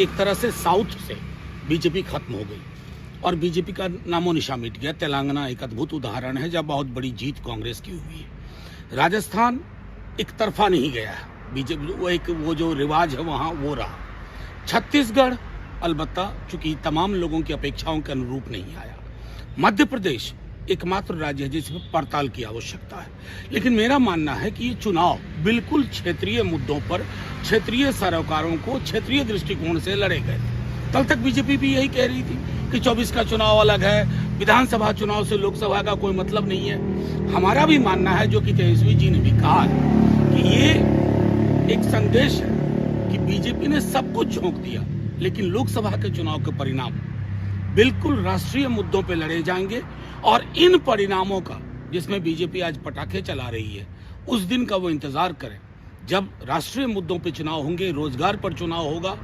एक तरह से साउथ से बीजेपी खत्म हो गई और बीजेपी का नामो निशान मिट गया। तेलंगाना एक अद्भुत उदाहरण है जब बहुत बड़ी जीत कांग्रेस की हुई है। राजस्थान एक तरफा नहीं गया है बीजेपी, वो जो रिवाज है वहाँ वो रहा। छत्तीसगढ़ अलबत्ता चूंकि तमाम लोगों की अपेक्षाओं के अनुरूप नहीं आया। मध्य प्रदेश एकमात्र राज्य है जिसमें पड़ताल की आवश्यकता है। लेकिन मेरा मानना है कि ये चुनाव बिल्कुल क्षेत्रीय मुद्दों पर क्षेत्रीय सरोकारों को क्षेत्रीय दृष्टिकोण से लड़े गए। कल तक बीजेपी भी यही कह रही थी कि 24 का चुनाव अलग है, विधानसभा चुनाव से लोकसभा का कोई मतलब नहीं है। हमारा भी मानना है, जो कि तेजस्वी जी ने भी कहा है, कि ये एक संदेश है कि बीजेपी ने सब कुछ झोंक दिया, लेकिन लोकसभा के चुनाव के परिणाम बिल्कुल राष्ट्रीय मुद्दों पे लड़े जाएंगे। और इन परिणामों का, जिसमें बीजेपी आज पटाखे चला रही है, उस दिन का वो इंतजार करें जब राष्ट्रीय मुद्दों पे चुनाव होंगे। रोजगार पर चुनाव होगा,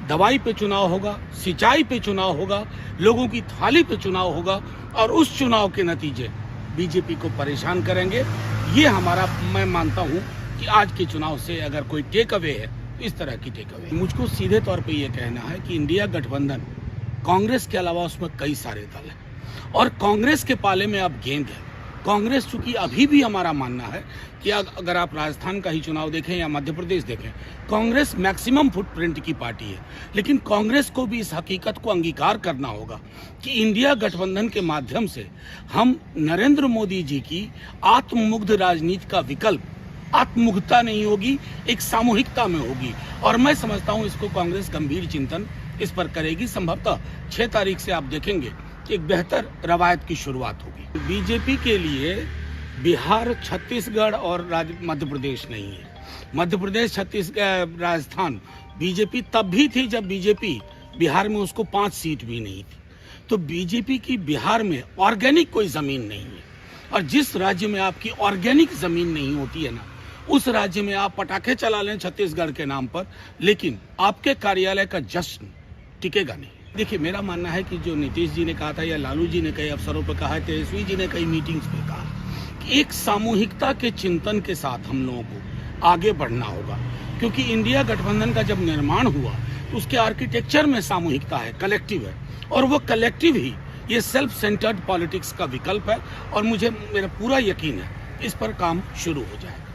दवाई पे चुनाव होगा, सिंचाई पे चुनाव होगा, लोगों की थाली पे चुनाव होगा, और उस चुनाव के नतीजे बीजेपी को परेशान करेंगे। ये हमारा, मैं मानता हूं कि आज के चुनाव से अगर कोई टेक अवे है तो इस तरह की टेक अवे। मुझको सीधे तौर पे ये कहना है कि इंडिया गठबंधन, कांग्रेस के अलावा उसमें कई सारे दल हैं और कांग्रेस के पाले में अब गेंद है। कांग्रेस चूंकि अभी भी हमारा मानना है कि अगर आप राजस्थान का ही चुनाव देखें या मध्य प्रदेश देखें, कांग्रेस मैक्सिमम फुटप्रिंट की पार्टी है। लेकिन कांग्रेस को भी इस हकीकत को अंगीकार करना होगा कि इंडिया गठबंधन के माध्यम से हम नरेंद्र मोदी जी की आत्ममुग्ध राजनीति का विकल्प आत्ममुग्धता नहीं होगी, एक सामूहिकता में होगी। और मैं समझता हूं इसको कांग्रेस गंभीर चिंतन इस पर करेगी। संभवतः 6 तारीख से आप देखेंगे कि एक बेहतर रवायत की शुरुआत होगी। बीजेपी के लिए बिहार, छत्तीसगढ़ और मध्य प्रदेश नहीं है। मध्य प्रदेश, छत्तीसगढ़, राजस्थान बीजेपी तब भी थी जब बीजेपी बिहार में उसको 5 सीट भी नहीं थी। तो बीजेपी की बिहार में ऑर्गेनिक कोई जमीन नहीं है। और जिस राज्य में आपकी ऑर्गेनिक जमीन नहीं होती है ना, उस राज्य में आप पटाखे चला लें छत्तीसगढ़ के नाम पर, लेकिन आपके कार्यालय का जश्न टिकेगा नहीं। देखिए, मेरा मानना है कि जो नीतीश जी ने कहा था या लालू जी ने कई अवसरों पर कहा है, तेजस्वी जी ने कई मीटिंग्स पे कहा कि एक सामूहिकता के चिंतन के साथ हम लोगों को आगे बढ़ना होगा। क्योंकि इंडिया गठबंधन का जब निर्माण हुआ तो उसके आर्किटेक्चर में सामूहिकता है, कलेक्टिव है, और वो कलेक्टिव ही ये सेल्फ सेंटर्ड पॉलिटिक्स का विकल्प है। और मेरा पूरा यकीन है इस पर काम शुरू हो जाए।